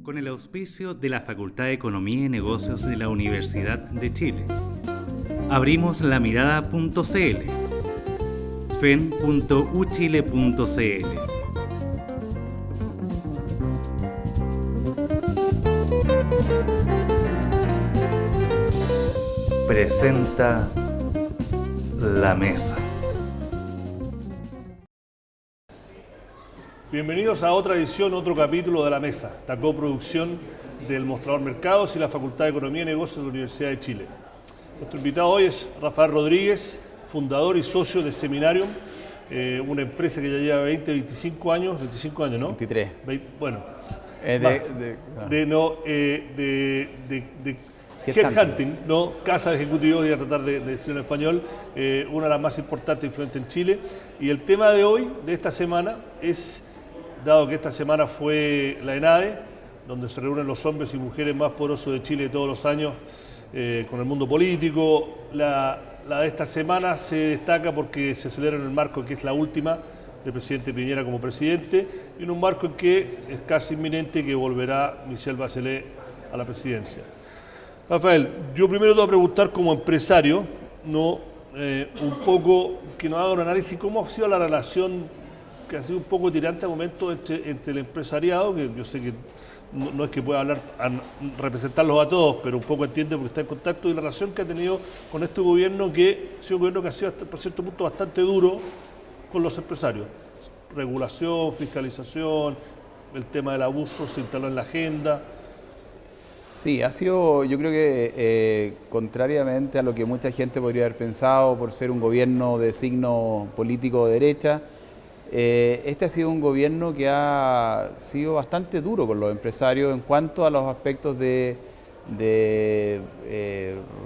Con el auspicio de la Facultad de Economía y Negocios de la Universidad de Chile. Abrimos la mirada.cl, fen.uchile.cl. Presenta La Mesa. Bienvenidos a otra edición, otro capítulo de La Mesa, la coproducción del Mostrador Mercados y la Facultad de Economía y Negocios de la Universidad de Chile. Nuestro invitado hoy es Rafael Rodríguez, fundador y socio de Seminarium, una empresa que ya lleva 25 años, ¿no? 23. Bueno, Headhunting, ¿no? Casa de Ejecutivos, voy a tratar de decirlo en español, una de las más importantes e influentes en Chile. Y el tema de hoy, de esta semana, es, dado que esta semana fue la ENADE, donde se reúnen los hombres y mujeres más poderosos de Chile todos los años con el mundo político, la de esta semana se destaca porque se celebra en el marco que es la última del presidente Piñera como presidente, y en un marco en que es casi inminente que volverá Michelle Bachelet a la presidencia. Rafael, yo primero te voy a preguntar como empresario, ¿no? Un poco que nos haga un análisis cómo ha sido la relación que ha sido un poco tirante a momentos entre el empresariado, que yo sé que no es que pueda hablar representarlos a todos, pero un poco entiende porque está en contacto, y la relación que ha tenido con este gobierno, que ha sido un gobierno que ha sido hasta por cierto punto bastante duro con los empresarios. Regulación, fiscalización, el tema del abuso se instaló en la agenda. Sí, ha sido, yo creo que contrariamente a lo que mucha gente podría haber pensado por ser un gobierno de signo político de derecha, este ha sido un gobierno que ha sido bastante duro con los empresarios en cuanto a los aspectos de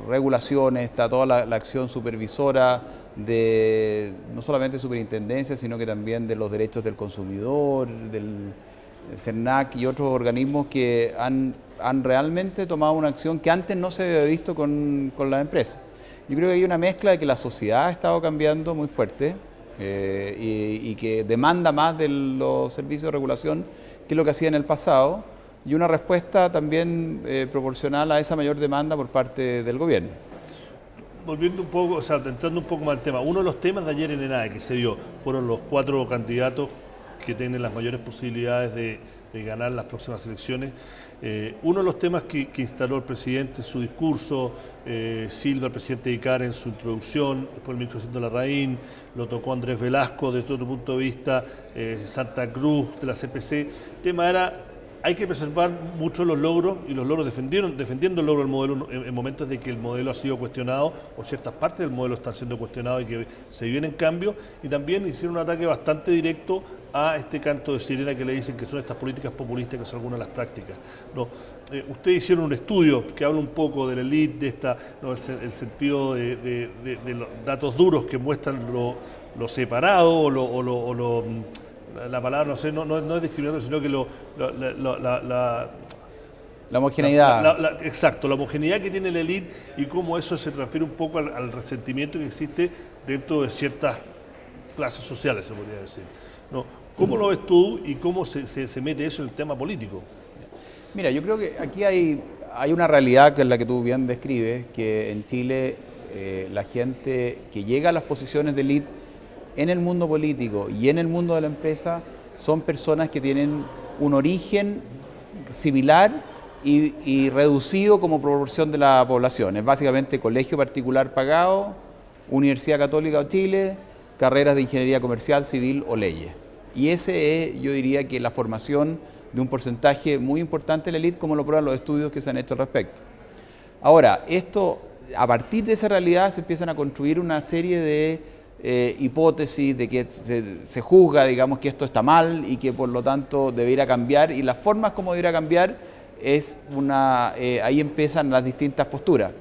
regulaciones, está toda la acción supervisora de no solamente superintendencia, sino que también de los derechos del consumidor, del CERNAC y otros organismos que han realmente tomado una acción que antes no se había visto con las empresas. Yo creo que hay una mezcla de que la sociedad ha estado cambiando muy fuerte y que demanda más de los servicios de regulación que lo que hacía en el pasado, y una respuesta también proporcional a esa mayor demanda por parte del gobierno. Volviendo un poco, o sea, entrando un poco más al tema, uno de los temas de ayer en ENADE que se dio fueron los 4 candidatos que tienen las mayores posibilidades de ganar las próximas elecciones. Uno de los temas que instaló el presidente en su discurso, Silva, el presidente de ICAR en su introducción, después el ministro Jacinto Larraín, lo tocó Andrés Velasco desde otro punto de vista, Santa Cruz de la CPC. El tema era, hay que preservar mucho los logros, y los logros defendiendo el logro del modelo en momentos de que el modelo ha sido cuestionado, o ciertas partes del modelo están siendo cuestionadas y que se vienen cambios, y también hicieron un ataque bastante directo a este canto de sirena que le dicen que son estas políticas populistas, que son algunas de las prácticas. No, ustedes hicieron un estudio que habla un poco de la élite, de esta, no, el sentido de los datos duros que muestran lo separado la palabra, no sé, no es discriminatorio, sino que la homogeneidad. Exacto, la homogeneidad que tiene la élite y cómo eso se transfiere un poco al resentimiento que existe dentro de ciertas clases sociales, se podría decir. No, ¿cómo lo ves tú y cómo se mete eso en el tema político? Mira, yo creo que aquí hay una realidad que es la que tú bien describes, que en Chile la gente que llega a las posiciones de élite en el mundo político y en el mundo de la empresa son personas que tienen un origen similar y reducido como proporción de la población. Es básicamente colegio particular pagado, Universidad Católica de Chile, carreras de ingeniería comercial, civil o leyes. Y ese es, yo diría, que la formación de un porcentaje muy importante de la élite, como lo prueban los estudios que se han hecho al respecto. Ahora, a partir de esa realidad se empiezan a construir una serie de hipótesis de que se juzga, digamos, que esto está mal y que por lo tanto debería cambiar, y las formas como debería cambiar ahí empiezan las distintas posturas.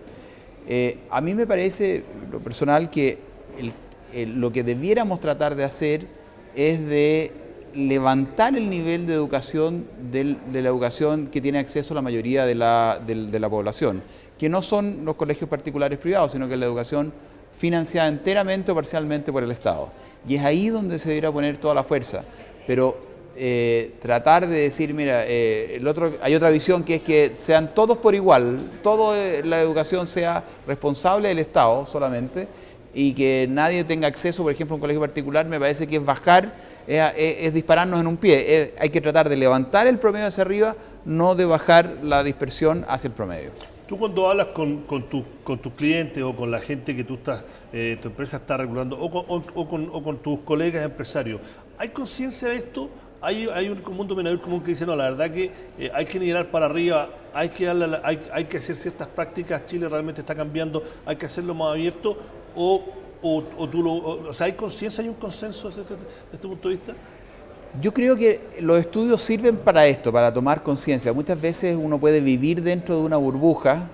A mí me parece, lo personal, que lo que debiéramos tratar de hacer es de levantar el nivel de educación, de la educación que tiene acceso la mayoría de la población, que no son los colegios particulares privados, sino que es la educación financiada enteramente o parcialmente por el Estado. Y es ahí donde se debería poner toda la fuerza. Pero tratar de decir, mira, hay otra visión que es que sean todos por igual, toda la educación sea responsable del Estado solamente, y que nadie tenga acceso, por ejemplo, a un colegio particular, me parece que es bajar, es dispararnos en un pie. Hay que tratar de levantar el promedio hacia arriba, no de bajar la dispersión hacia el promedio. Tú cuando hablas con tus clientes o con la gente que tu empresa está regulando o con tus colegas empresarios, ¿hay conciencia de esto? ¿Hay un común denominador común que dice, no, la verdad que hay que nivelar para arriba, hay que hacer ciertas prácticas, Chile realmente está cambiando, hay que hacerlo más abierto? ¿O sea, hay conciencia, hay un consenso desde este punto de vista? Yo creo que los estudios sirven para esto, para tomar conciencia. Muchas veces uno puede vivir dentro de una burbuja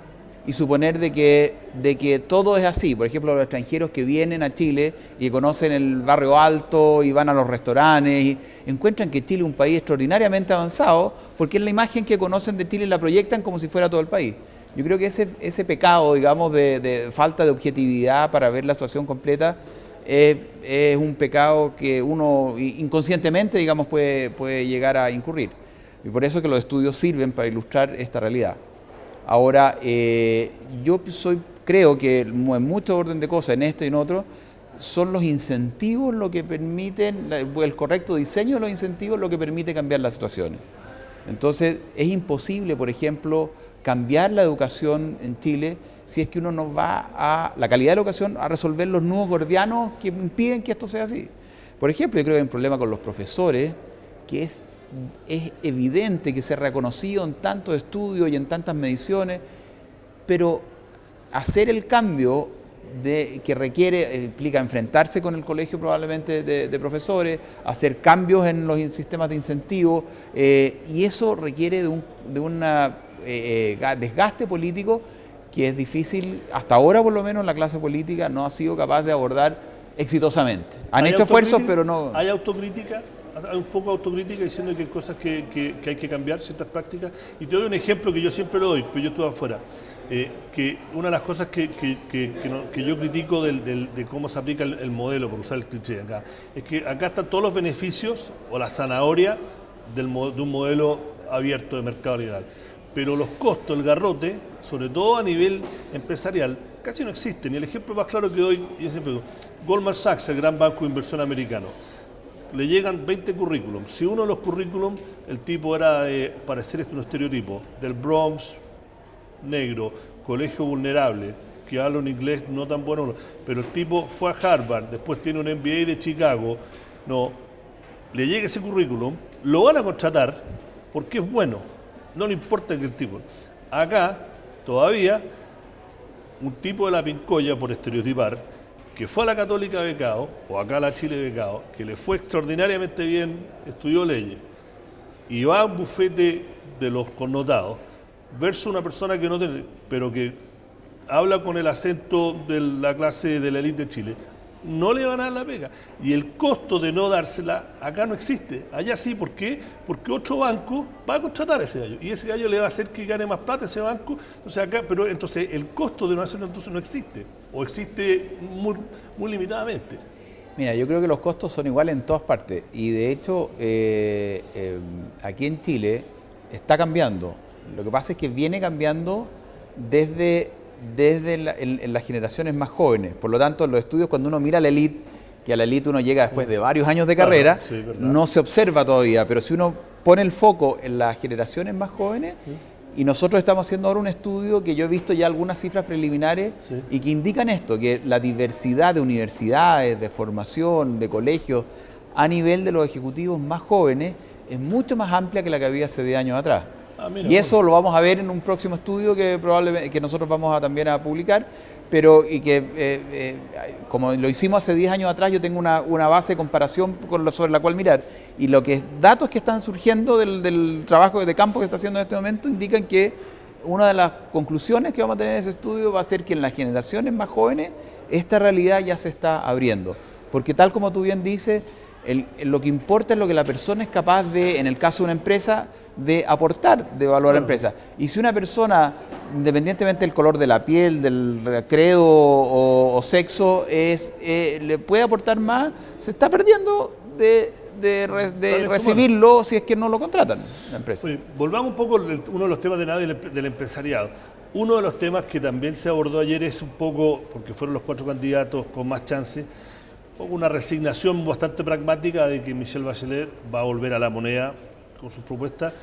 y suponer de que todo es así. Por ejemplo, los extranjeros que vienen a Chile y conocen el barrio alto y van a los restaurantes y encuentran que Chile es un país extraordinariamente avanzado porque es la imagen que conocen de Chile y la proyectan como si fuera todo el país. Yo creo que ese pecado, digamos, de falta de objetividad para ver la situación completa es un pecado que uno inconscientemente, digamos, puede llegar a incurrir. Y por eso que los estudios sirven para ilustrar esta realidad. Ahora, yo creo que en mucho orden de cosas, en esto y en otro, son los incentivos lo que permiten, el correcto diseño de los incentivos lo que permite cambiar las situaciones. Entonces, es imposible, por ejemplo, cambiar la educación en Chile si es que uno no va a la calidad de la educación a resolver los nudos gordianos que impiden que esto sea así. Por ejemplo, yo creo que hay un problema con los profesores, que es evidente que se ha reconocido en tantos estudios y en tantas mediciones, pero hacer el cambio que requiere, implica enfrentarse con el colegio probablemente de profesores, hacer cambios en los sistemas de incentivos, y eso requiere de un desgaste político que es difícil, hasta ahora por lo menos la clase política no ha sido capaz de abordar exitosamente. Han hecho esfuerzos, pero no... ¿Hay autocrítica? Hay un poco de autocrítica diciendo que hay cosas que hay que cambiar, ciertas prácticas. Y te doy un ejemplo que yo siempre lo doy, pero yo estuve afuera. Que una de las cosas que yo critico de cómo se aplica el modelo, por usar el cliché acá, es que acá están todos los beneficios o la zanahoria de un modelo abierto de mercado liberal. Pero los costos, el garrote, sobre todo a nivel empresarial, casi no existen. Y el ejemplo más claro que doy, yo siempre digo, Goldman Sachs, el gran banco de inversión americano, le llegan 20 currículums. Si uno de los currículums, el tipo era de parecer un estereotipo, del Bronx, negro, colegio vulnerable, que habla un inglés no tan bueno, pero el tipo fue a Harvard, después tiene un MBA de Chicago, no, le llega ese currículum, lo van a contratar porque es bueno. No le importa que el tipo. Acá, todavía, un tipo de la Pincoya, por estereotipar, que fue a la Católica becado, o acá a la Chile becado, que le fue extraordinariamente bien, estudió leyes, y va a un bufete de los connotados, versus una persona que no tiene, pero que habla con el acento de la clase de la élite de Chile, no le van a dar la pega. Y el costo de no dársela acá no existe. Allá sí, ¿por qué? Porque otro banco va a contratar a ese gallo. Y ese gallo le va a hacer que gane más plata a ese banco. Entonces acá, pero entonces el costo de no hacerlo entonces no existe. O existe muy limitadamente. Mira, yo creo que los costos son iguales en todas partes. Y de hecho, aquí en Chile está cambiando. Lo que pasa es que viene cambiando desde en las generaciones más jóvenes. Por lo tanto, en los estudios, cuando uno mira a la élite, que a la élite uno llega después de varios años de carrera, sí, no se observa todavía, pero si uno pone el foco en las generaciones más jóvenes, y nosotros estamos haciendo ahora un estudio que yo he visto ya algunas cifras preliminares y que indican esto, que la diversidad de universidades, de formación, de colegios, a nivel de los ejecutivos más jóvenes, es mucho más amplia que la que había hace 10 años atrás. Y eso lo vamos a ver en un próximo estudio que probablemente que nosotros vamos también a publicar, pero como lo hicimos hace 10 años atrás, yo tengo una base de comparación sobre la cual mirar. Y datos que están surgiendo del trabajo de campo que está haciendo en este momento indican que una de las conclusiones que vamos a tener en ese estudio va a ser que en las generaciones más jóvenes esta realidad ya se está abriendo. Porque tal como tú bien dices, Lo que importa es lo que la persona es capaz de, en el caso de una empresa, de aportar de valor a la empresa. Y si una persona, independientemente del color de la piel, del credo o sexo, le puede aportar más, se está perdiendo de recibirlo si es que no lo contratan la empresa. Oye, volvamos un poco a uno de los temas del empresariado. Uno de los temas que también se abordó ayer es un poco, porque fueron los 4 candidatos con más chance, una resignación bastante pragmática de que Michelle Bachelet va a volver a la moneda con sus propuestas,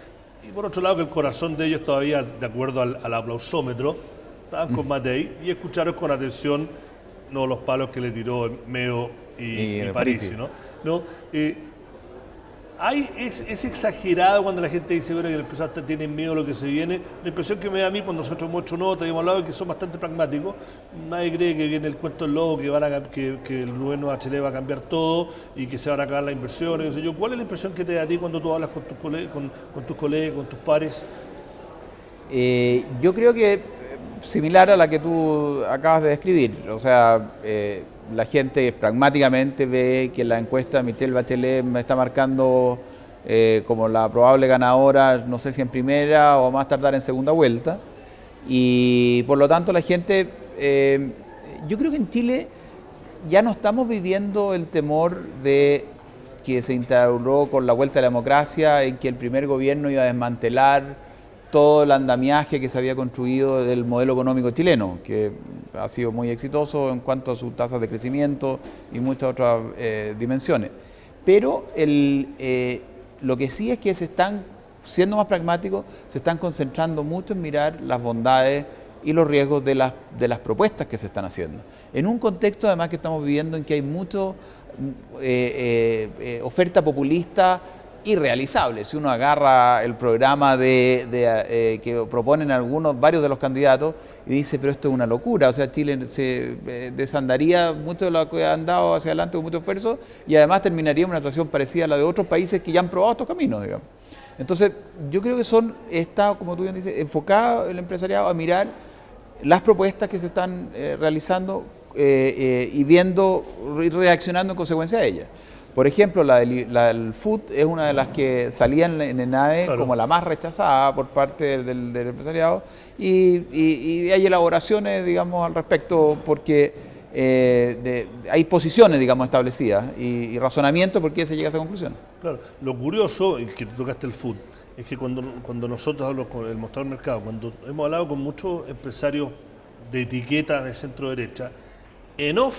y por otro lado que el corazón de ellos todavía, de acuerdo al aplausómetro, estaban con Matei, y escucharon con atención no los palos que le tiró Meo y Parisi, ¿no? Es exagerado cuando la gente dice bueno, que el empresario tiene miedo a lo que se viene. La impresión que me da a mí cuando nosotros hemos hecho notas y hemos hablado es que son bastante pragmáticos. Nadie cree que viene el cuento del lobo, que el gobierno de Bachelet va a cambiar todo y que se van a acabar las inversiones. No sé yo. ¿Cuál es la impresión que te da a ti cuando tú hablas con tus colegas, con tus pares? Yo creo que similar a la que tú acabas de describir. O sea, la gente pragmáticamente ve que la encuesta de Michelle Bachelet me está marcando como la probable ganadora, no sé si en primera o más tardar en segunda vuelta. Y por lo tanto la gente, yo creo que en Chile ya no estamos viviendo el temor de que se instauró con la vuelta a la democracia, en que el primer gobierno iba a desmantelar todo el andamiaje que se había construido del modelo económico chileno, que ha sido muy exitoso en cuanto a sus tasas de crecimiento y muchas otras dimensiones. Pero lo que sí es que se están, siendo más pragmáticos, se están concentrando mucho en mirar las bondades y los riesgos de las propuestas que se están haciendo. En un contexto además que estamos viviendo en que hay mucha oferta populista irrealizable. Si uno agarra el programa que proponen varios de los candidatos y dice, pero esto es una locura, o sea, Chile se desandaría mucho de lo que han dado hacia adelante con mucho esfuerzo y además terminaría en una situación parecida a la de otros países que ya han probado estos caminos, digamos. Entonces, yo creo que está, como tú bien dices, enfocado el empresariado a mirar las propuestas que se están realizando y viendo y reaccionando en consecuencia de ellas. Por ejemplo, la del food es una de las que salía en ENADE como la más rechazada por parte del empresariado y hay elaboraciones, digamos, al respecto porque hay posiciones, digamos, establecidas y razonamiento por qué se llega a esa conclusión. Claro, lo curioso, y que tú tocaste el food, es que cuando nosotros hablamos con el mostrador del mercado, cuando hemos hablado con muchos empresarios de etiqueta de centro derecha, en off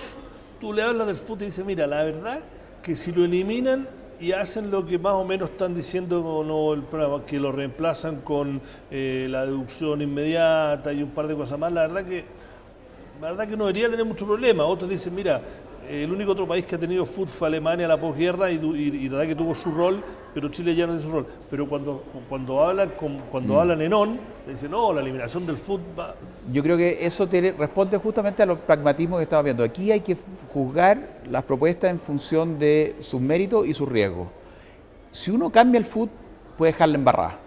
tú le hablas del food y dices, mira, la verdad que si lo eliminan y hacen lo que más o menos están diciendo el programa, que lo reemplazan con la deducción inmediata y un par de cosas más, la verdad que no debería tener mucho problema. Otros dicen, mira, el único otro país que ha tenido food fue Alemania a la posguerra y la verdad que tuvo su rol, pero Chile ya no tiene su rol. Pero cuando hablan en ON, dicen, no, la eliminación del food va... Yo creo que eso responde justamente a los pragmatismos que estamos viendo. Aquí hay que juzgar las propuestas en función de sus méritos y sus riesgos. Si uno cambia el food, puede dejarla embarrada,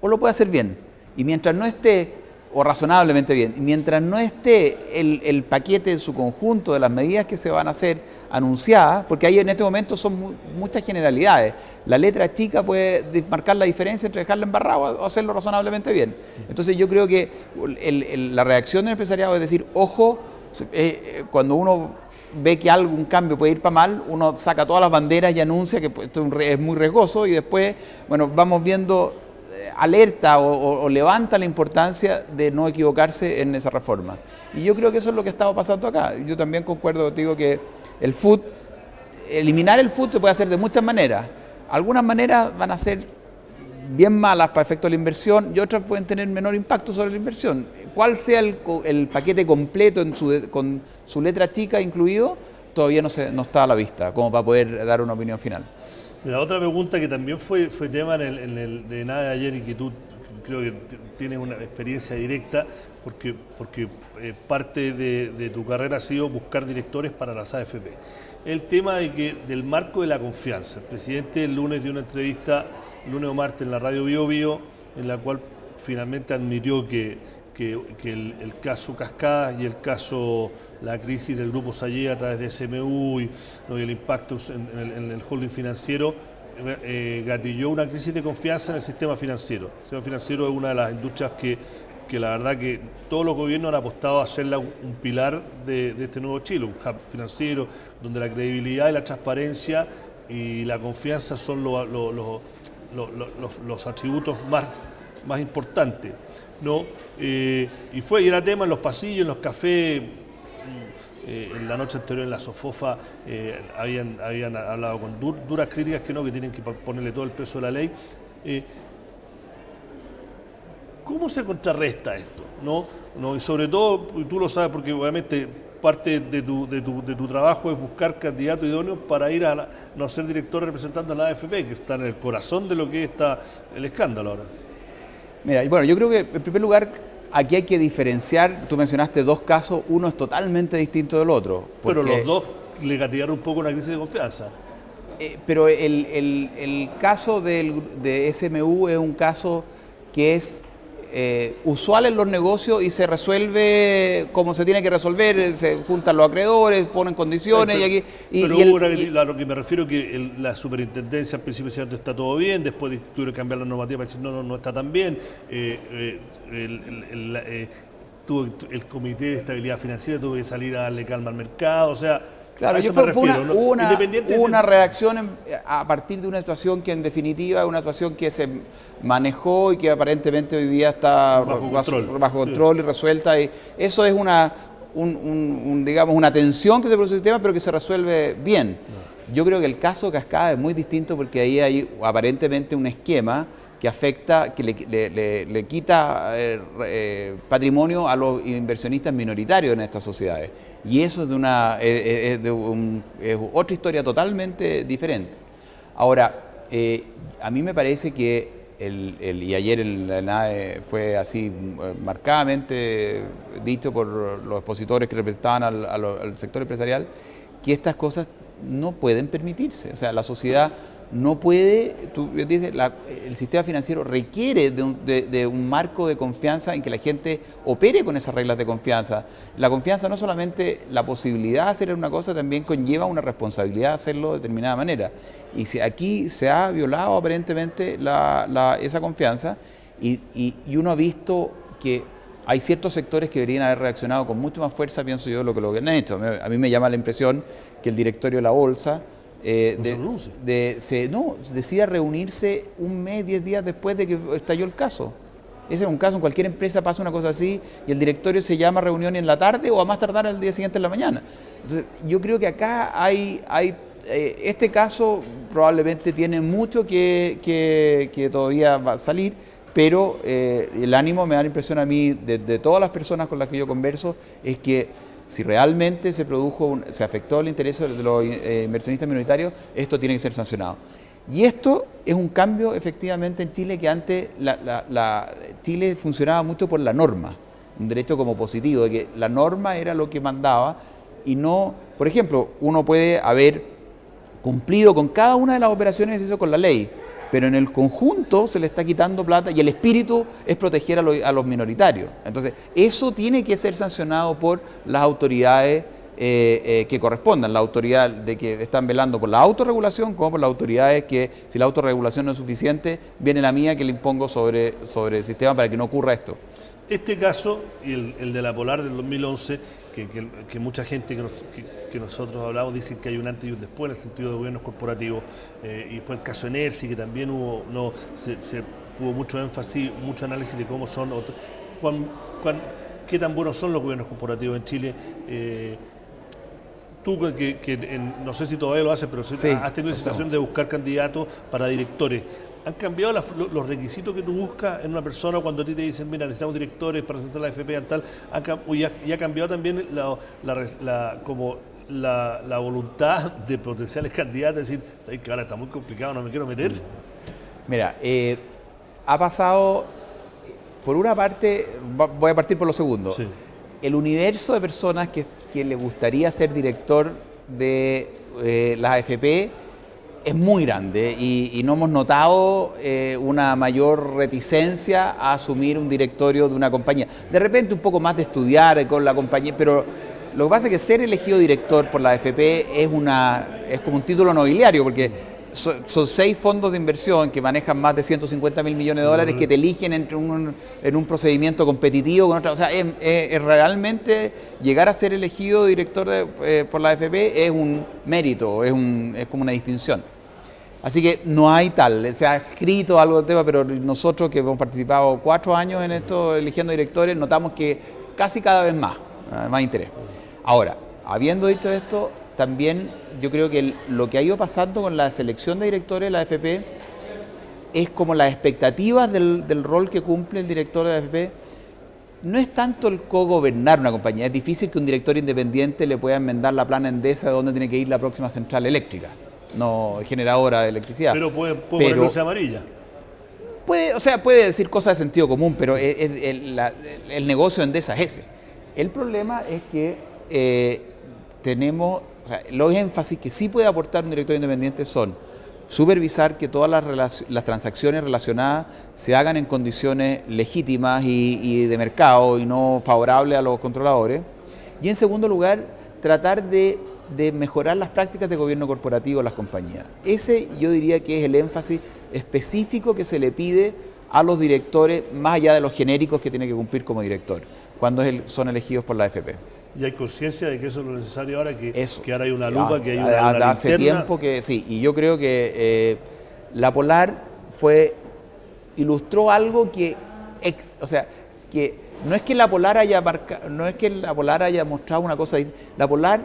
o lo puede hacer bien. Y mientras no esté, o razonablemente bien, mientras no esté el paquete en su conjunto de las medidas que se van a hacer anunciadas, porque ahí en este momento son muchas generalidades. La letra chica puede marcar la diferencia entre dejarla embarrada o hacerlo razonablemente bien. Entonces yo creo que la reacción del empresariado es decir, ojo, cuando uno ve que algún cambio puede ir para mal, uno saca todas las banderas y anuncia que esto es muy riesgoso y después, bueno, vamos viendo alerta o levanta la importancia de no equivocarse en esa reforma. Y yo creo que eso es lo que estaba pasando acá. Yo también concuerdo contigo que eliminar el food se puede hacer de muchas maneras. Algunas maneras van a ser bien malas para efecto de la inversión y otras pueden tener menor impacto sobre la inversión. Cuál sea el paquete completo con su letra chica incluido, todavía no está a la vista, como para poder dar una opinión final. La otra pregunta que también fue tema en el de nada de ayer y que tú creo que tienes una experiencia directa porque parte de tu carrera ha sido buscar directores para las AFP. El tema del marco de la confianza. El presidente el lunes dio una entrevista, lunes o martes, en la radio Bio Bio, en la cual finalmente admitió que el caso Cascadas y el caso, la crisis del Grupo Sallé a través de SMU y el impacto en el holding financiero, gatilló una crisis de confianza en el sistema financiero. El sistema financiero es una de las industrias que la verdad que todos los gobiernos han apostado a hacerla un pilar de este nuevo Chile, un hub financiero, donde la credibilidad y la transparencia y la confianza son los atributos más importantes, ¿no? Y era tema en los pasillos, en los cafés. En la noche anterior en la Sofofa habían hablado con duras críticas que tienen que ponerle todo el peso de la ley. ¿Cómo se contrarresta esto? ¿No? Y sobre todo, tú lo sabes porque obviamente parte de tu trabajo es buscar candidatos idóneos para ir a no ser director representando a la AFP, que está en el corazón de lo que está el escándalo ahora. Mira, bueno, yo creo que en primer lugar aquí hay que diferenciar, tú mencionaste dos casos, uno es totalmente distinto del otro. Pero los dos le gatillaron un poco una crisis de confianza. Pero el caso de SMU es un caso que es usual en los negocios y se resuelve como se tiene que resolver, se juntan los acreedores, ponen condiciones a lo que me refiero que la superintendencia al principio decía que está todo bien, después tuvieron que cambiar la normativa para decir no está tan bien, el Comité de Estabilidad Financiera tuvo que salir a darle calma al mercado, o sea. Claro, hubo una reacción a partir de una situación que en definitiva es una situación que se manejó y que aparentemente hoy día está bajo control y resuelta. Y eso es digamos, una tensión que se produce en el sistema, pero que se resuelve bien. Yo creo que el caso Cascada es muy distinto porque ahí hay aparentemente un esquema que afecta, que le quita patrimonio a los inversionistas minoritarios en estas sociedades. Y eso es otra historia totalmente diferente. Ahora, a mí me parece que, y ayer en la ENADE fue así marcadamente dicho por los expositores que representaban al sector empresarial, que estas cosas no pueden permitirse. O sea, la sociedad no puede, el sistema financiero requiere de un marco de confianza en que la gente opere con esas reglas de confianza. La confianza no solamente la posibilidad de hacer una cosa, también conlleva una responsabilidad de hacerlo de determinada manera. Y si aquí se ha violado aparentemente esa confianza y uno ha visto que hay ciertos sectores que deberían haber reaccionado con mucho más fuerza, pienso yo, lo que han hecho. A mí me llama la impresión que el directorio de la Bolsa decida reunirse un mes, 10 días después de que estalló el caso. Ese es un caso, en cualquier empresa pasa una cosa así y el directorio se llama a reunión en la tarde o a más tardar el día siguiente en la mañana. Entonces, yo creo que acá este caso probablemente tiene mucho que todavía va a salir, pero el ánimo, me da la impresión a mí, de todas las personas con las que yo converso, es que si realmente se afectó el interés de los inversionistas minoritarios, esto tiene que ser sancionado. Y esto es un cambio efectivamente en Chile, que antes Chile funcionaba mucho por la norma, un derecho como positivo, de que la norma era lo que mandaba y no, por ejemplo, uno puede haber cumplido con cada una de las operaciones que se hizo con la ley, pero en el conjunto se le está quitando plata y el espíritu es proteger a los minoritarios. Entonces, eso tiene que ser sancionado por las autoridades que correspondan, la autoridad de que están velando por la autorregulación, como por las autoridades que, si la autorregulación no es suficiente, viene la mía que le impongo sobre el sistema para que no ocurra esto. Este caso y el de la Polar del 2011, que mucha gente que nosotros hablamos dicen que hay un antes y un después en el sentido de gobiernos corporativos, y después el caso Enersi, que también hubo mucho énfasis, mucho análisis de cómo son, qué tan buenos son los gobiernos corporativos en Chile. Tú, no sé si todavía lo haces, pero sí, has tenido la sensación de buscar candidatos para directores. ¿Han cambiado los requisitos que tú buscas en una persona cuando a ti te dicen, mira, necesitamos directores para hacer la FP y tal? ¿Y ha cambiado también la voluntad de potenciales candidatos? Es decir, ¿sabes que ahora está muy complicado, no me quiero meter? Mira, ha pasado, por una parte, voy a partir por lo segundo. Sí. El universo de personas que le gustaría ser director de la AFP es muy grande y no hemos notado una mayor reticencia a asumir un directorio de una compañía. De repente un poco más de estudiar con la compañía, pero lo que pasa es que ser elegido director por la AFP es como un título nobiliario, porque son 6 fondos de inversión que manejan más de 150 mil millones de dólares que te eligen en un procedimiento competitivo con otra. O sea, es realmente llegar a ser elegido director por la AFP es un mérito, es como una distinción. Así que no hay tal, se ha escrito algo del tema, pero nosotros que hemos participado 4 años en esto eligiendo directores, notamos que casi cada vez más interés. Ahora, habiendo dicho esto, también yo creo que lo que ha ido pasando con la selección de directores de la AFP es como las expectativas del rol que cumple el director de la AFP. No es tanto el co-gobernar una compañía, es difícil que un director independiente le pueda enmendar la plana Endesa de dónde tiene que ir la próxima central eléctrica, no generadora de electricidad. Pero puede poner luz amarilla. Puede decir cosas de sentido común, pero el negocio de Endesa es ese. El problema es que tenemos, los énfasis que sí puede aportar un director independiente son supervisar que todas las transacciones relacionadas se hagan en condiciones legítimas y de mercado y no favorables a los controladores. Y en segundo lugar, tratar de mejorar las prácticas de gobierno corporativo en las compañías. Ese yo diría que es el énfasis específico que se le pide a los directores, más allá de los genéricos que tiene que cumplir como director, cuando son elegidos por la AFP. ¿Y hay conciencia de que eso es lo necesario ahora? Que ahora hay una lupa, que hay una hace linterna. tiempo que sí, y yo creo que la Polar ilustró algo que no es que la Polar haya mostrado una cosa, la Polar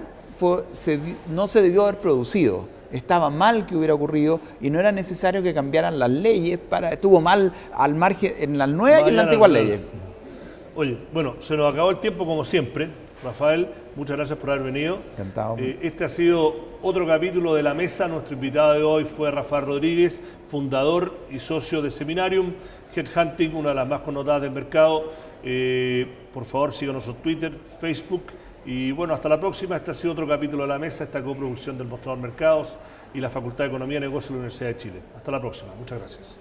no se debió haber producido. Estaba mal que hubiera ocurrido y no era necesario que cambiaran las leyes, estuvo mal al margen en las nuevas y en las antiguas leyes. Oye, bueno, se nos acabó el tiempo como siempre. Rafael, muchas gracias por haber venido. Encantado. Este ha sido otro capítulo de La Mesa. Nuestro invitado de hoy fue Rafael Rodríguez, fundador y socio de Seminarium, Headhunting, una de las más connotadas del mercado. Por favor, síganos en Twitter, Facebook. Y bueno, hasta la próxima. Este ha sido otro capítulo de La Mesa, esta coproducción del Mostrador Mercados y la Facultad de Economía y Negocios de la Universidad de Chile. Hasta la próxima. Muchas gracias.